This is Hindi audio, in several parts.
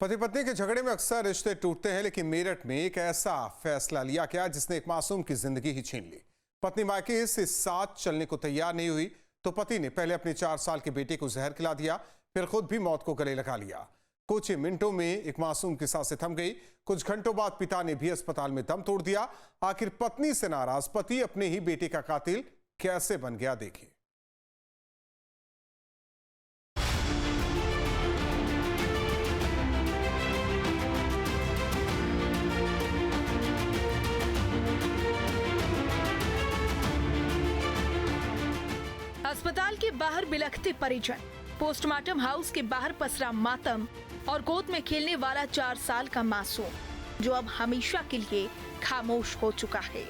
पति पत्नी के झगड़े में अक्सर रिश्ते टूटते हैं, लेकिन मेरठ में एक ऐसा फैसला लिया गया जिसने एक मासूम की जिंदगी ही छीन ली। पत्नी मायके से साथ चलने को तैयार नहीं हुई तो पति ने पहले अपने 4 साल के बेटे को जहर खिला दिया, फिर खुद भी मौत को गले लगा लिया। कुछ ही मिनटों में एक मासूम की सांसें थम गई। कुछ घंटों बाद पिता ने भी अस्पताल में दम तोड़ दिया। आखिर पत्नी से नाराज पति अपने ही बेटे का कातिल कैसे बन गया, देखिए। अस्पताल के बाहर बिलखते परिजन, पोस्टमार्टम हाउस के बाहर पसरा मातम और गोद में खेलने वाला 4 साल का मासूम जो अब हमेशा के लिए खामोश हो चुका है।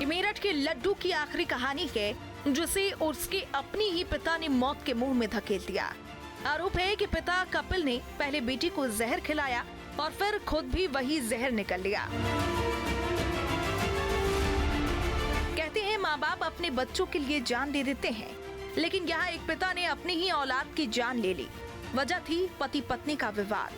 मेरठ के लड्डू की आखिरी कहानी है जिसे उसके अपने ही पिता ने मौत के मुंह में धकेल दिया। आरोप है कि पिता कपिल ने पहले बेटी को जहर खिलाया और फिर खुद भी वही जहर निकल लिया। कहते हैं माँ बाप अपने बच्चों के लिए जान दे देते हैं, लेकिन यहाँ एक पिता ने अपनी ही औलाद की जान ले ली। वजह थी पति पत्नी का विवाद।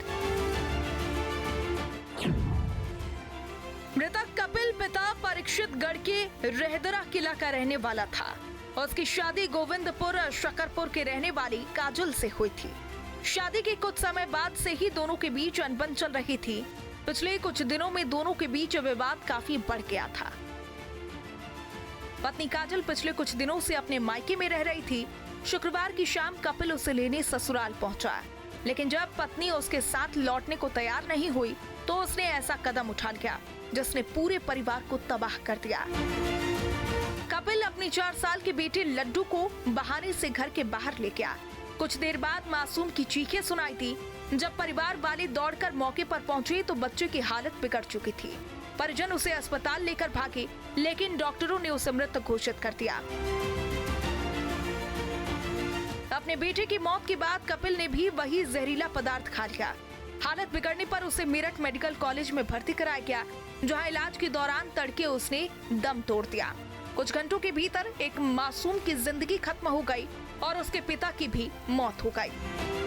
मृतक कपिल पिता परीक्षितगढ़ के रहदरा किला का रहने वाला था। उसकी शादी गोविंदपुर शकरपुर के रहने वाली काजल से हुई थी। शादी के कुछ समय बाद से ही दोनों के बीच अनबन चल रही थी। पिछले कुछ दिनों में दोनों के बीच विवाद काफी बढ़ गया था। पत्नी काजल पिछले कुछ दिनों से अपने मायके में रह रही थी। शुक्रवार की शाम कपिल उसे लेने ससुराल पहुंचा, लेकिन जब पत्नी उसके साथ लौटने को तैयार नहीं हुई तो उसने ऐसा कदम उठा लिया जिसने पूरे परिवार को तबाह कर दिया। कपिल अपने 4 साल के बेटे लड्डू को बहाने से घर के बाहर ले गया। कुछ देर बाद मासूम की चीखें सुनाई थी। जब परिवार वाले दौड़कर मौके पर पहुंचे तो बच्चे की हालत बिगड़ चुकी थी। परिजन उसे अस्पताल लेकर भागे, लेकिन डॉक्टरों ने उसे मृत घोषित कर दिया। अपने बेटे की मौत के बाद कपिल ने भी वही जहरीला पदार्थ खा लिया। हालत बिगड़ने पर उसे मेरठ मेडिकल कॉलेज में भर्ती कराया गया, जहां इलाज के दौरान तड़के उसने दम तोड़ दिया। कुछ घंटों के भीतर एक मासूम की जिंदगी खत्म हो गई और उसके पिता की भी मौत हो गई।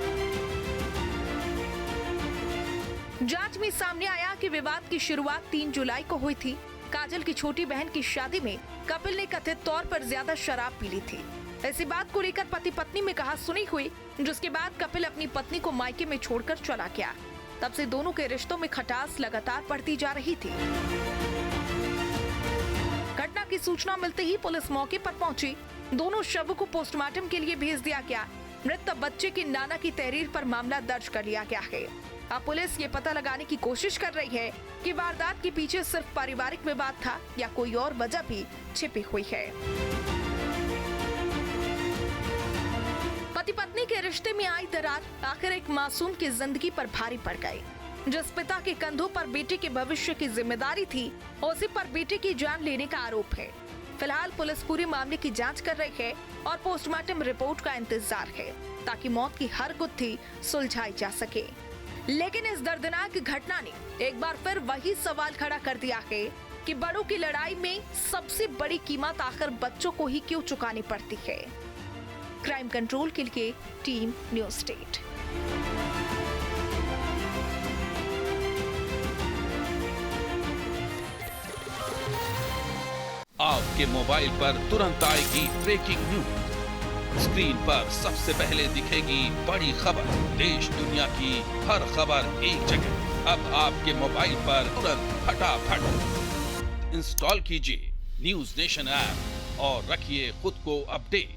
जांच में सामने आया कि विवाद की शुरुआत 3 जुलाई को हुई थी। काजल की छोटी बहन की शादी में कपिल ने कथित तौर पर ज्यादा शराब पी ली थी। इसी बात को लेकर पति पत्नी में कहासुनी हुई, जिसके बाद कपिल अपनी पत्नी को मायके में छोड़कर चला गया। तब से दोनों के रिश्तों में खटास लगातार बढ़ती जा रही थी। घटना की सूचना मिलते ही पुलिस मौके पर पहुंची। दोनों शवों को पोस्टमार्टम के लिए भेज दिया गया। मृत बच्चे के नाना की तहरीर पर मामला दर्ज कर लिया गया है। अब पुलिस ये पता लगाने की कोशिश कर रही है कि वारदात के पीछे सिर्फ पारिवारिक विवाद था या कोई और वजह भी छिपी हुई है। पति पत्नी के रिश्ते में आई दरार आखिर एक मासूम की जिंदगी पर भारी पड़ गई। जिस पिता के कंधों पर बेटे के भविष्य की जिम्मेदारी थी, उसी पर बेटे की जान लेने का आरोप है। फिलहाल पुलिस पूरे मामले की जांच कर रही है और पोस्टमार्टम रिपोर्ट का इंतजार है, ताकि मौत की हर गुत्थी सुलझाई जा सके। लेकिन इस दर्दनाक घटना ने एक बार फिर वही सवाल खड़ा कर दिया है कि बड़ों की लड़ाई में सबसे बड़ी कीमत आखिर बच्चों को ही क्यों चुकानी पड़ती है। क्राइम कंट्रोल के लिए टीम न्यूज़ स्टेट। आपके मोबाइल पर तुरंत आएगी ब्रेकिंग न्यूज। स्क्रीन पर सबसे पहले दिखेगी बड़ी खबर। देश दुनिया की हर खबर एक जगह। अब आपके मोबाइल पर तुरंत फटाफट इंस्टॉल कीजिए न्यूज़ नेशन ऐप और रखिए खुद को अपडेट।